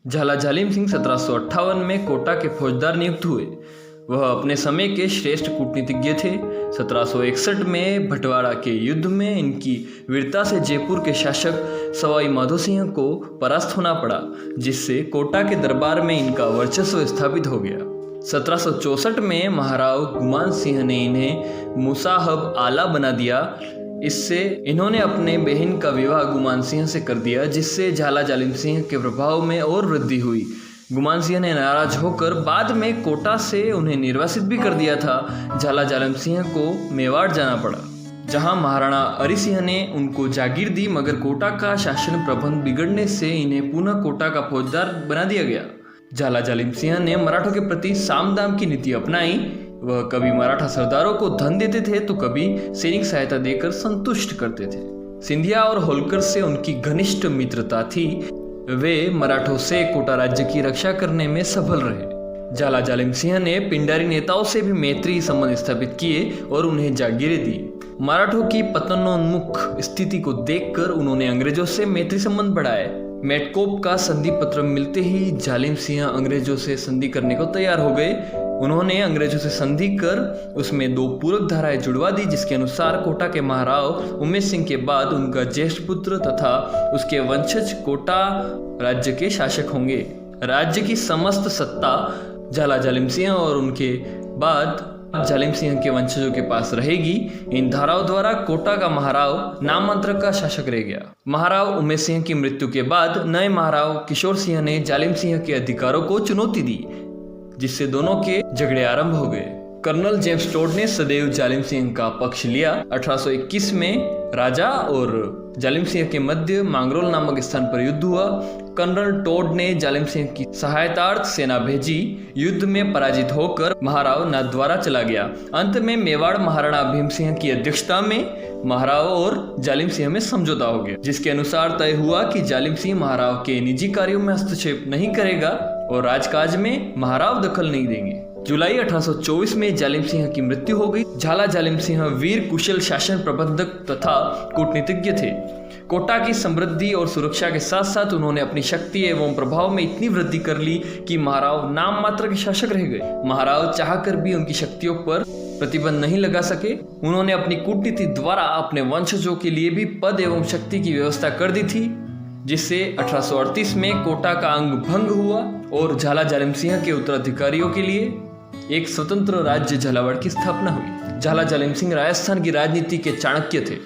झाला जालिम सिंह 1758 में कोटा के फौजदार नियुक्त हुए। वह अपने समय के श्रेष्ठ कूटनीतिज्ञ थे। 1761 में भटवाड़ा के युद्ध में इनकी वीरता से जयपुर के शासक सवाई माधो सिंह को परास्त होना पड़ा, जिससे कोटा के दरबार में इनका वर्चस्व स्थापित हो गया। 1764 में महाराव गुमान सिंह ने इन्हें मुसाहब आला बना दिया। इससे इन्होंने अपने बहन का विवाह गुमान सिंह से कर दिया, जिससे झाला जालिम सिंह के प्रभाव में और वृद्धि हुई। गुमान सिंह ने नाराज होकर बाद में कोटा से उन्हें निर्वासित भी कर दिया था। झाला जालिम सिंह को मेवाड़ जाना पड़ा, जहां महाराणा अरी सिंह ने उनको जागीर दी, मगर कोटा का शासन प्रबंध बिगड़ने से इन्हें पुनः कोटा का फौजदार बना दिया गया। झाला जालिम सिंह ने मराठों के प्रति साम दाम की नीति अपनाई। वह कभी मराठा सरदारों को धन देते थे तो कभी सैनिक सहायता देकर संतुष्ट करते थे। सिंधिया और होलकर से उनकी घनिष्ठ मित्रता थी। वे मराठों से कोटा राज्य की रक्षा करने में सफल रहे। झाला जालिम सिंह ने पिंडारी नेताओं से भी मैत्री संबंध स्थापित किए और उन्हें जागीरें दी। मराठों की पतनोन्मुख स्थिति को देखकर उन्होंने अंग्रेजों से मैत्री संबंध बढ़ाए। मेटकोप का संधि पत्र मिलते ही जालिम सिंह अंग्रेजों से संधि करने को तैयार हो गए। उन्होंने अंग्रेजों से संधि कर उसमें 2 पूरक धाराएं जुड़वा दी, जिसके अनुसार कोटा के महाराव उमेश सिंह के बाद उनका ज्येष्ठ पुत्र तथा उसके वंशज कोटा राज्य के शासक होंगे। राज्य की समस्त सत्ता झाला जालिम सिंह और उनके बाद जालिम सिंह के वंशजों के पास रहेगी। इन धाराओं द्वारा कोटा का महाराव नाम मात्र का शासक रह गया। महाराव उमेश सिंह की मृत्यु के बाद नए महाराव किशोर सिंह ने जालिम सिंह के अधिकारों को चुनौती दी, जिससे दोनों के झगड़े आरंभ हो गए। कर्नल जेम्स टोड ने सदैव जालिम सिंह का पक्ष लिया। 1821 में राजा और जालिम सिंह के मध्य मांगरोल नामक स्थान पर युद्ध हुआ। कर्नल टोड ने जालिम सिंह की सहायतार्थ सेना भेजी। युद्ध में पराजित होकर महाराव नाथद्वारा चला गया। अंत में मेवाड़ महाराणा भीम सिंह की अध्यक्षता में महाराव और जालिम सिंह में समझौता हो गया, जिसके अनुसार तय हुआ कि जालिम सिंह महाराव के निजी कार्यों में हस्तक्षेप नहीं करेगा और राजकाज में महाराव दखल नहीं देंगे। जुलाई 1824 में जालिम सिंह की मृत्यु हो गई। झाला जालिम सिंह वीर कुशल शासन प्रबंधक तथा कूटनीतिज्ञ थे। कोटा की समृद्धि और सुरक्षा के साथ साथ उन्होंने अपनी शक्ति एवं प्रभाव में इतनी वृद्धि कर ली कि महाराव नाम मात्र के शासक रह गए। महाराव चाहकर भी उनकी शक्तियों पर प्रतिबंध नहीं लगा सके। उन्होंने अपनी कूटनीति द्वारा अपने वंशजों के लिए भी पद एवं शक्ति की व्यवस्था कर दी थी, जिससे 1838 में कोटा का अंग भंग हुआ और झाला जालिम सिंह के उत्तराधिकारियों के लिए एक स्वतंत्र राज्य झालावाड़ की स्थापना हुई। झाला जालिम सिंह राजस्थान की राजनीति के चाणक्य थे।